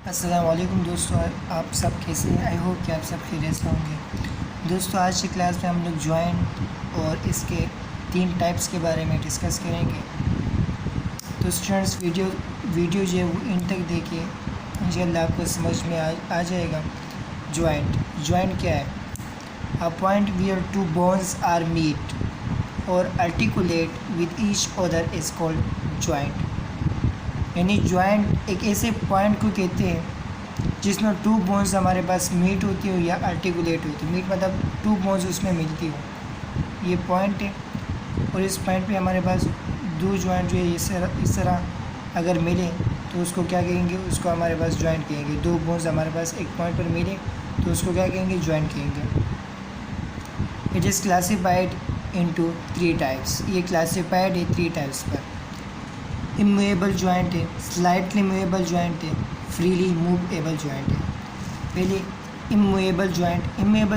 अस्सलाम वालेकुम दोस्तों, आप सब कैसे हैं? आई होप कि आप सब खैरियत से होंगे। दोस्तों, आज की क्लास में हम लोग जॉइंट और इसके 3 टाइप्स के बारे में डिस्कस करेंगे। तो स्टूडेंट्स, वीडियो जो है वो इन तक देखिए, इंशाल्लाह आपको समझ में आ जाएगा। जॉइंट क्या है? A point where two bones are meet और articulate with each other is called joint. यानी जॉइंट एक ऐसे पॉइंट को कहते हैं जिसमें 2 बोन्स हमारे पास मीट होती हो या आर्टिकुलेट होती हो। मीट मतलब 2 बोन्स उसमें मिलती हो, ये पॉइंट है। और इस पॉइंट पे हमारे पास 2 जॉइंट जो है इस तरह अगर मिले तो उसको क्या कहेंगे? उसको हमारे पास जॉइंट कहेंगे। 2 बोन्स हमारे पास एक पॉइंट पर मिले तो उसको क्या कहेंगे? जॉइंट कहेंगे। It is classified into 3 types. ये क्लासीफाइड है 3 टाइप्स पर। इमूवेबल जॉइंट है, स्लाइटली मूवेबल जॉइंट है, फ्रीली मूवेबल जॉइंट है। पहले इमूवेबल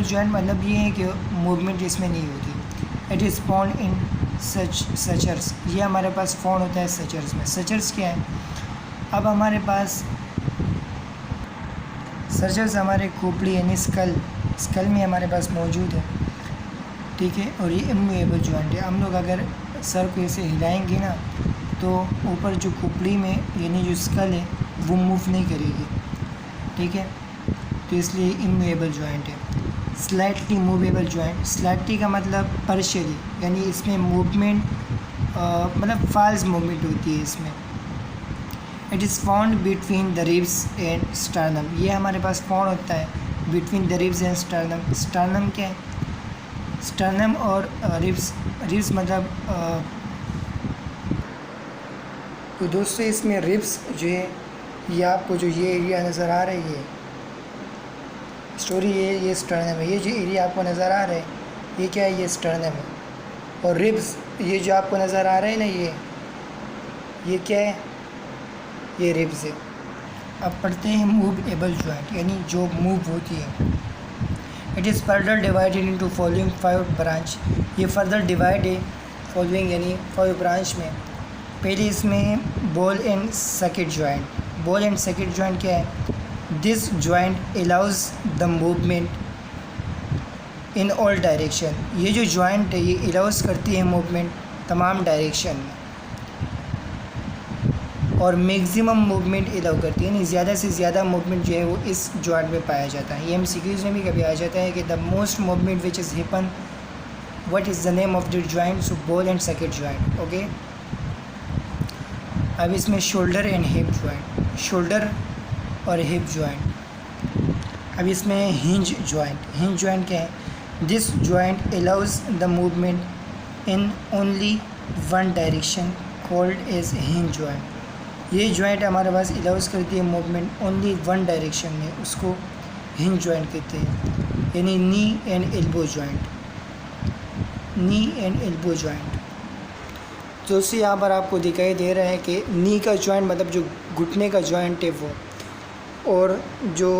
जॉइंट मतलब ये है कि मूवमेंट इसमें नहीं होती। It is found in sutures. ये हमारे पास फाउंड होता है सचर्स में। सचर्स क्या है? अब हमारे पास सचर्स हमारे खोपड़ी यानी स्कल में हमारे पास मौजूद है, ठीक है। और ये इमूवेबल जॉइंट है। हम लोग अगर सर को ऐसे हिलाएंगे ना तो ऊपर जो खोपड़ी में यानी जो स्कल है वो मूव नहीं करेगी, ठीक है। तो इसलिए इमूवेबल जॉइंट है। स्लाइटली मूवेबल जॉइंट, स्लाइटली का मतलब पार्शियली, यानी इसमें मूवमेंट मतलब फाल्स मूवमेंट होती है इसमें। It is found between the ribs and sternum. ये हमारे पास फाउंड होता है between the ribs and sternum. Sternum क्या है? स्टर्नम और रिब्स मतलब तो दोस्तों, इसमें रिब्स जो है ये आपको जो ये एरिया नज़र आ रही है स्टोरी, ये स्टर्नम है। ये जो एरिया आपको नज़र आ रहा है ये क्या है? ये स्टर्नम है। और रिब्स ये जो आपको नज़र आ रहा है ना, ये क्या है? ये रिब्स है। अब पढ़ते हैं मूवेबल जॉइंट, यानी जो मूव होती है। It is further divided into following 5 branch. ये फर्दर डिवाइड है फॉलोइंग यानी 5 ब्रांच में। पहले इसमें ball and socket joint. Ball and socket joint क्या है? This joint allows the movement in all direction. ये जो जॉइंट है ये अलाउज करती है मूवमेंट तमाम डायरेक्शन में और मैक्सिमम मूवमेंट अलाउ करती है, यानी ज़्यादा से ज़्यादा मूवमेंट जो है वो इस जॉइंट में पाया जाता है। ये MCQs में भी कभी आ जाता है कि the most movement which is happen, what is the name of the joint? So ball and socket joint, okay. अब इसमें shoulder and hip joint, shoulder और हिप जॉइंट। अब इसमें हिंज जॉइंट क्या है? This joint allows the movement in only one direction called as hinge joint. ये joint हमारे पास अलाउज करती है मूवमेंट ओनली वन डायरेक्शन में, उसको हिंज जॉइंट कहते हैं। यानी नी एंड एल्बो जॉइंट। तो उससे यहाँ पर आपको दिखाई दे रहा है कि नी का जॉइंट मतलब जो घुटने का जॉइंट है वो, और जो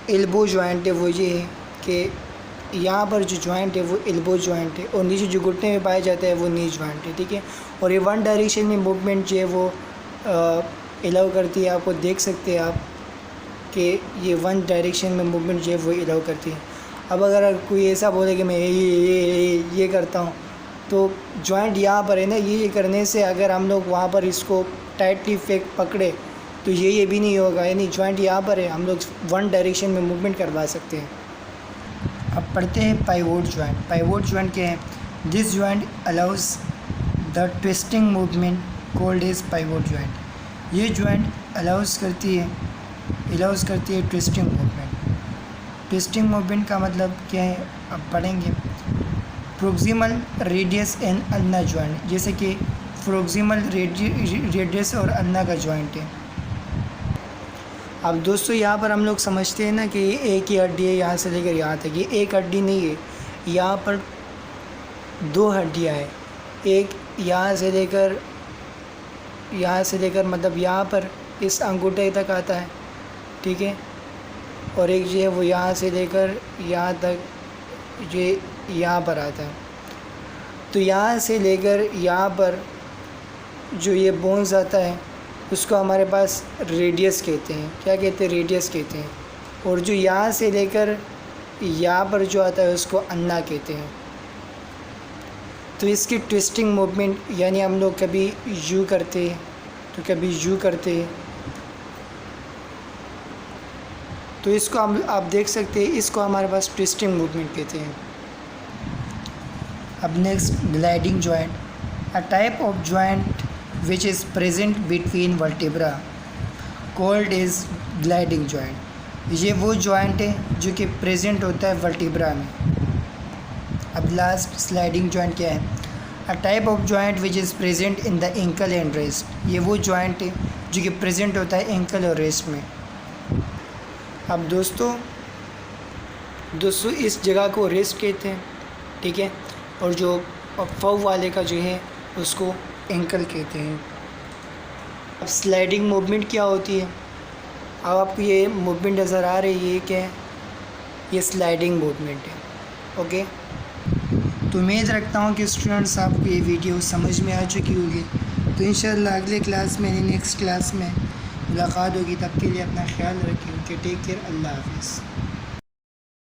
एल्बो जॉइंट है वो ये है कि यहाँ पर जो जॉइंट है वो एल्बो जॉइंट है और नीचे जो घुटने में पाया जाता है वो नी जॉइंट है, ठीक है। और ये वन डायरेक्शन में मूवमेंट जो है वो अलाउ करती है। आपको देख सकते हैं आप कि ये वन डायरेक्शन में मूवमेंट जो है वो अलाउ करती है। अब अगर कोई ऐसा बोले कि मैं ये करता हूँ तो जॉइंट यहाँ पर है ना, ये करने से अगर हम लोग वहाँ पर इसको टाइटली पकड़े तो ये भी नहीं होगा, यानी जॉइंट यहाँ पर है, हम लोग वन डायरेक्शन में मूवमेंट करवा सकते हैं। अब पढ़ते हैं पाइवोट जॉइंट क्या है? This joint allows the twisting movement called is pivot joint. ये जॉइंट अलाउज करती है ट्विस्टिंग मूवमेंट का मतलब क्या है? अब पढ़ेंगे। Proximal radius and ulna joint, जैसे कि प्रोक्सिमल रेडियस और अल्ना का जॉइंट है। अब दोस्तों, यहाँ पर हम लोग समझते हैं ना कि एक ही हड्डी है यहाँ से लेकर यहाँ तक। ये एक हड्डी नहीं है, यहाँ पर 2 हड्डियाँ हैं। एक यहाँ से लेकर मतलब यहाँ पर इस अंगूठे तक आता है, ठीक है। और एक जो है वो यहाँ से लेकर यहाँ तक ये यहाँ पर आता है। तो यहाँ से लेकर यहाँ पर जो ये बोन्स आता है उसको हमारे पास रेडियस कहते हैं। क्या कहते हैं? रेडियस कहते हैं। और जो यहाँ से लेकर यहाँ पर जो आता है उसको अन्ना कहते हैं। तो इसकी ट्विस्टिंग मूवमेंट यानी हम लोग कभी यू करते तो कभी यू करते, तो इसको हम आप देख सकते हैं, इसको हमारे पास ट्विस्टिंग मूवमेंट कहते हैं। अब next gliding joint, a type of joint which is present between vertebra called is gliding joint. ये वो जॉइंट है जो कि प्रेजेंट होता है वर्टिब्रा में। अब लास्ट स्लाइडिंग जॉइंट क्या है? A type of joint which is present in the ankle and rest. ये वो जॉइंट है जो कि प्रेजेंट होता है एंकल और रेस्ट में। अब दोस्तों इस जगह को रेस्ट कहते हैं, ठीक है, और जो फव वाले का जो है उसको एंकल कहते हैं। अब स्लाइडिंग मूवमेंट क्या होती है? अब आपको ये मूवमेंट नज़र आ रही है, क्या है? ये स्लाइडिंग मूवमेंट है। ओके, तो उम्मीद रखता हूँ कि स्टूडेंट्स आपको ये वीडियो समझ में आ चुकी होगी। तो इंशाल्लाह अगले क्लास में नेक्स्ट क्लास में मुलाकात होगी। तब के लिए अपना ख्याल रखें। ओके, टेक केयर, अल्लाह हाफ़िज़।